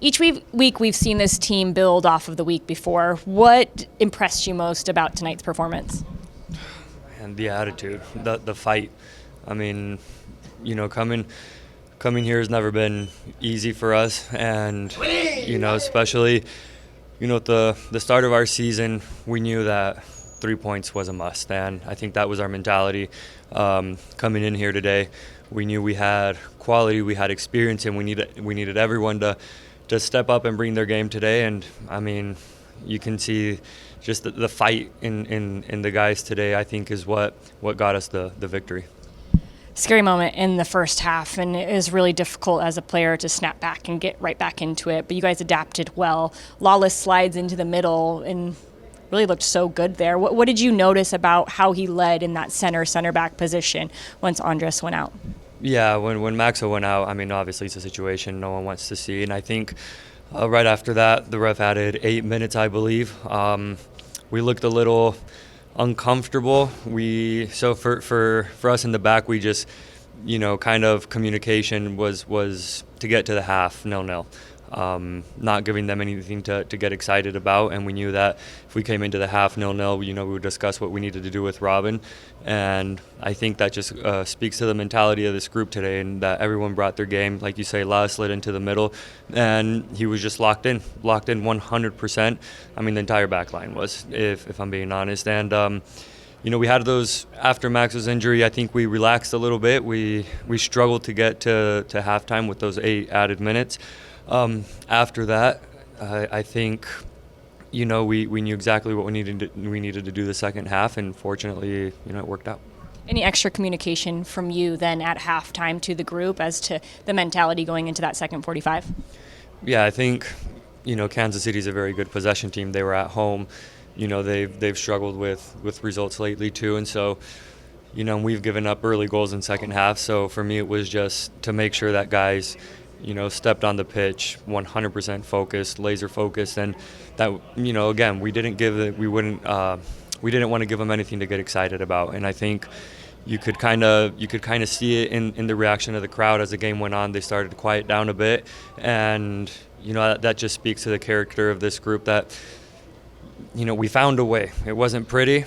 Each week we've seen this team build off of the week before. What impressed you most about tonight's performance? And the attitude, the fight. I mean, coming here has never been easy for us, and especially at the start of our season, we knew that 3 points was a must, and I think that was our mentality coming in here today. We knew we had quality, we had experience, and we needed everyone to step up and bring their game today. And I mean, you can see just the fight in the guys today, I think, is what got us the victory. Scary moment in the first half, and it was really difficult as a player to snap back and get right back into it, but you guys adapted well. Lawless slides into the middle and really looked so good there. What did you notice about how he led in that center back position once Andres went out? Yeah, when Maxo went out, I mean, obviously it's a situation no one wants to see, and I think right after that, the ref added 8 minutes, I believe. We looked a little uncomfortable. So for us in the back, we just, kind of communication was to get to the half 0-0. Not giving them anything to get excited about, and we knew that if we came into the half 0-0, we would discuss what we needed to do with Robin, and I think that just speaks to the mentality of this group today, and that everyone brought their game. Like you say, Laz slid into the middle, and he was just locked in 100%. I mean, the entire back line was, if I'm being honest, and we had those after Max's injury. I think we relaxed a little bit. We struggled to get to halftime with those 8 added minutes. After that, I think, we knew exactly what we needed to do the second half, and fortunately, it worked out. Any extra communication from you then at halftime to the group as to the mentality going into that second 45? Yeah, I think, Kansas City is a very good possession team. They were at home. They've struggled with results lately too, and so, we've given up early goals in second half. So for me, it was just to make sure that guys stepped on the pitch 100% focused, laser focused, and that, again, we didn't want to give them anything to get excited about. And I think you could kind of see it in the reaction of the crowd as the game went on. They started to quiet down a bit, and that just speaks to the character of this group, that we found a way. It wasn't pretty,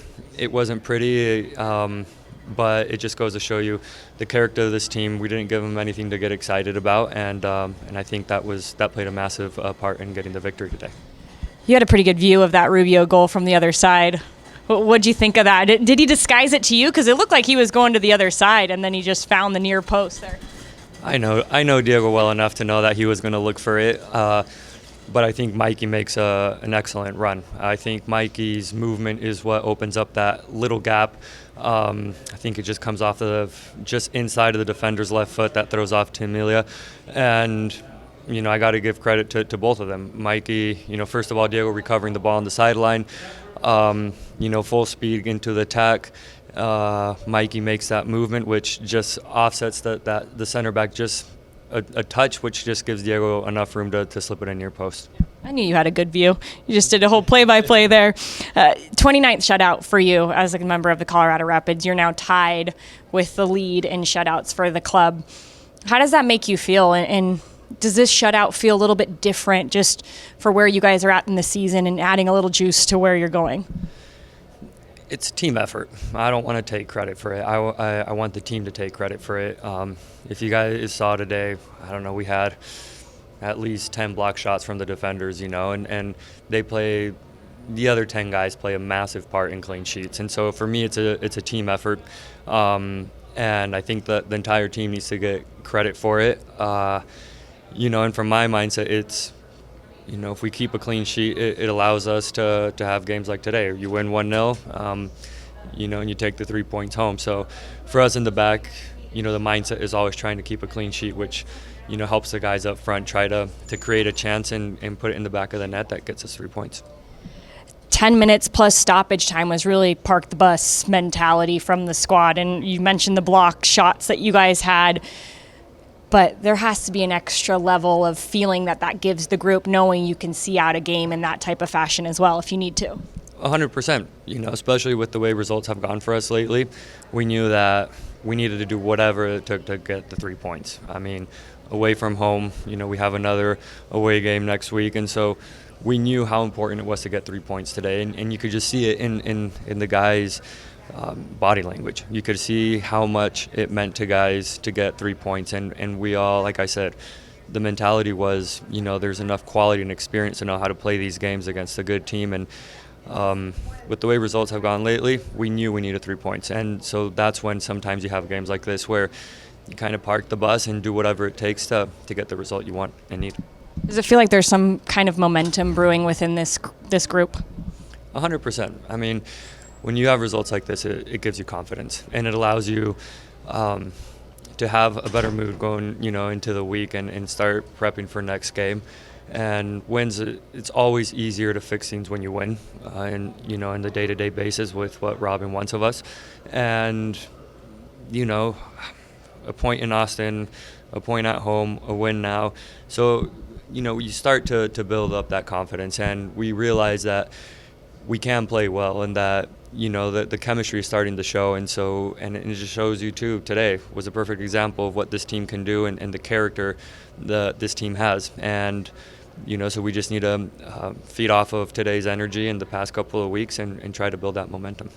but it just goes to show you the character of this team. We didn't give them anything to get excited about, and I think that played a massive part in getting the victory today. You had a pretty good view of that Rubio goal from the other side. What'd you think of that? Did he disguise it to you? Because it looked like he was going to the other side, and then he just found the near post there. I know Diego well enough to know that he was going to look for it. But I think Mikey makes an excellent run. I think Mikey's movement is what opens up that little gap. I think it just comes off just inside of the defender's left foot that throws off to Emilia. And, I got to give credit to both of them. Mikey, first of all, Diego recovering the ball on the sideline, full speed into the attack. Mikey makes that movement, which just offsets the center back just a touch, which just gives Diego enough room to slip it in near post. I knew you had a good view. You just did a whole play-by-play there. 29th shutout for you as a member of the Colorado Rapids. You're now tied with the lead in shutouts for the club. How does that make you feel? And does this shutout feel a little bit different just for where you guys are at in the season and adding a little juice to where you're going? It's a team effort. I don't want to take credit for it. I want the team to take credit for it. If you guys saw today, I don't know, we had at least 10 block shots from the defenders, and the other 10 guys play a massive part in clean sheets. And so for me, it's a team effort. And I think that the entire team needs to get credit for it. And from my mindset, it's, if we keep a clean sheet, it allows us to have games like today. You win 1-0, and you take the 3 points home. So for us in the back, the mindset is always trying to keep a clean sheet, which, helps the guys up front try to create a chance and put it in the back of the net. That gets us 3 points. 10 minutes plus stoppage time was really park the bus mentality from the squad. And you mentioned the block shots that you guys had. But there has to be an extra level of feeling that gives the group, knowing you can see out a game in that type of fashion as well if you need to. 100%. Especially with the way results have gone for us lately, we knew that we needed to do whatever it took to get the 3 points. I mean, away from home. We have another away game next week, and so we knew how important it was to get 3 points today, and you could just see it in the guys' body language. You could see how much it meant to guys to get 3 points, and we all, like I said, the mentality was, there's enough quality and experience to know how to play these games against a good team, and with the way results have gone lately, we knew we needed 3 points, and so that's when sometimes you have games like this where you kind of park the bus and do whatever it takes to get the result you want and need. Does it feel like there's some kind of momentum brewing within this group? 100%. I mean, when you have results like this, it gives you confidence, and it allows you to have a better mood going, into the week and start prepping for next game. And wins, it's always easier to fix things when you win, and in the day-to-day basis with what Robin wants of us. And a point in Austin, a point at home, a win now. So you start to build up that confidence, and we realize that we can play well, and that the chemistry is starting to show, and it just shows you too. Today was a perfect example of what this team can do, and the character that this team has. And so we just need to feed off of today's energy in the past couple of weeks and try to build that momentum.